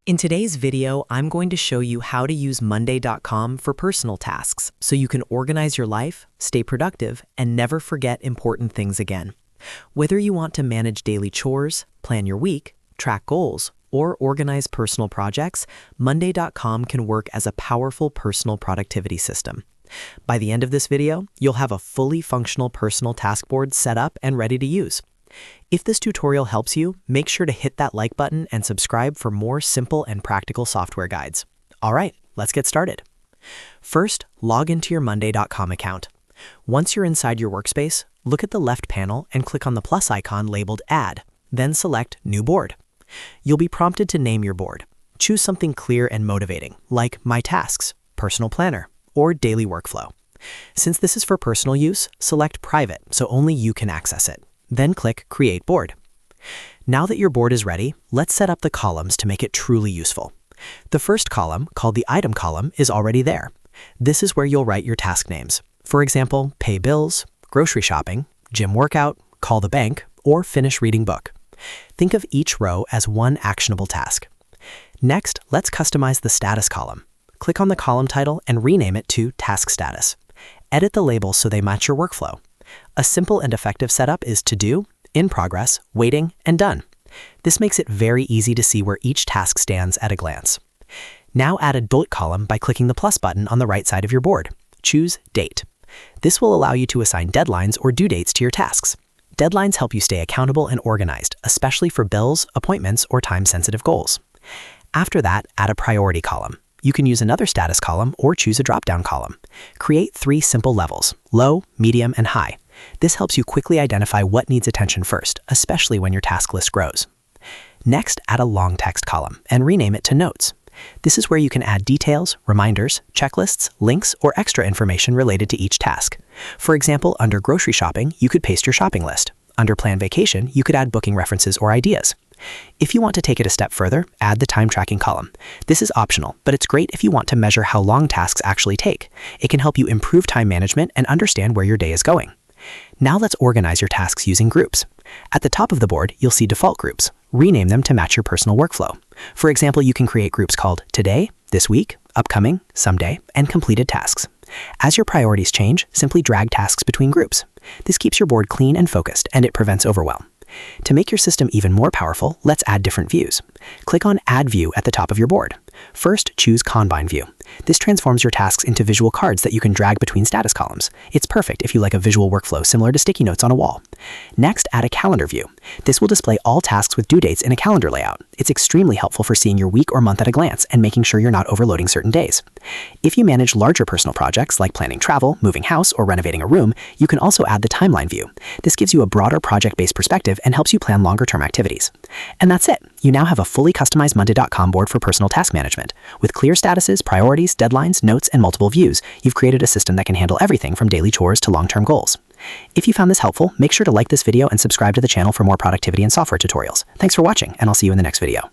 In today's video, I'm going to show you how to use Monday.com for personal tasks so you can organize your life, stay productive, and never forget important things again. Whether you want to manage daily chores, plan your week, track goals, or organize personal projects, Monday.com can work as a powerful personal productivity system. By the end of this video, you'll have a fully functional personal task board set up and ready to use. If this tutorial helps you, make sure to hit that like button and subscribe for more simple and practical software guides. All right, let's get started. First, log into your Monday.com account. Once you're inside your workspace, look at the left panel and click on the plus icon labeled Add, then select New Board. You'll be prompted to name your board. Choose something clear and motivating, like My Tasks, Personal Planner, or Daily Workflow. Since this is for personal use, select Private so only you can access it. Then click Create Board. Now that your board is ready, let's set up the columns to make it truly useful. The first column, called the Item column, is already there. This is where you'll write your task names. For example, pay bills, grocery shopping, gym workout, call the bank, or finish reading book. Think of each row as one actionable task. Next, let's customize the Status column. Click on the column title and rename it to Task Status. Edit the labels so they match your workflow. A simple and effective setup is To Do, In Progress, Waiting, and Done. This makes it very easy to see where each task stands at a glance. Now add a Date column by clicking the plus button on the right side of your board. Choose Date. This will allow you to assign deadlines or due dates to your tasks. Deadlines help you stay accountable and organized, especially for bills, appointments, or time-sensitive goals. After that, add a Priority column. You can use another Status column or choose a drop-down column. Create 3 simple levels: low, medium, and high. This helps you quickly identify what needs attention first, especially when your task list grows. Next, add a long text column and rename it to Notes. This is where you can add details, reminders, checklists, links, or extra information related to each task. For example, under grocery shopping, you could paste your shopping list. Under Plan Vacation, you could add booking references or ideas. If you want to take it a step further, add the Time Tracking column. This is optional, but it's great if you want to measure how long tasks actually take. It can help you improve time management and understand where your day is going. Now let's organize your tasks using groups. At the top of the board, you'll see default groups. Rename them to match your personal workflow. For example, you can create groups called Today, This Week, Upcoming, Someday, and Completed Tasks. As your priorities change, simply drag tasks between groups. This keeps your board clean and focused, and it prevents overwhelm. To make your system even more powerful, let's add different views. Click on Add View at the top of your board. First, choose Kanban View. This transforms your tasks into visual cards that you can drag between status columns. It's perfect if you like a visual workflow similar to sticky notes on a wall. Next, add a Calendar View. This will display all tasks with due dates in a calendar layout. It's extremely helpful for seeing your week or month at a glance and making sure you're not overloading certain days. If you manage larger personal projects like planning travel, moving house, or renovating a room, you can also add the Timeline View. This gives you a broader project-based perspective and helps you plan longer-term activities. And that's it. You now have a fully customized Monday.com board for personal task management. With clear statuses, priorities, deadlines, notes, and multiple views, you've created a system that can handle everything from daily chores to long-term goals. If you found this helpful, make sure to like this video and subscribe to the channel for more productivity and software tutorials. Thanks for watching, and I'll see you in the next video.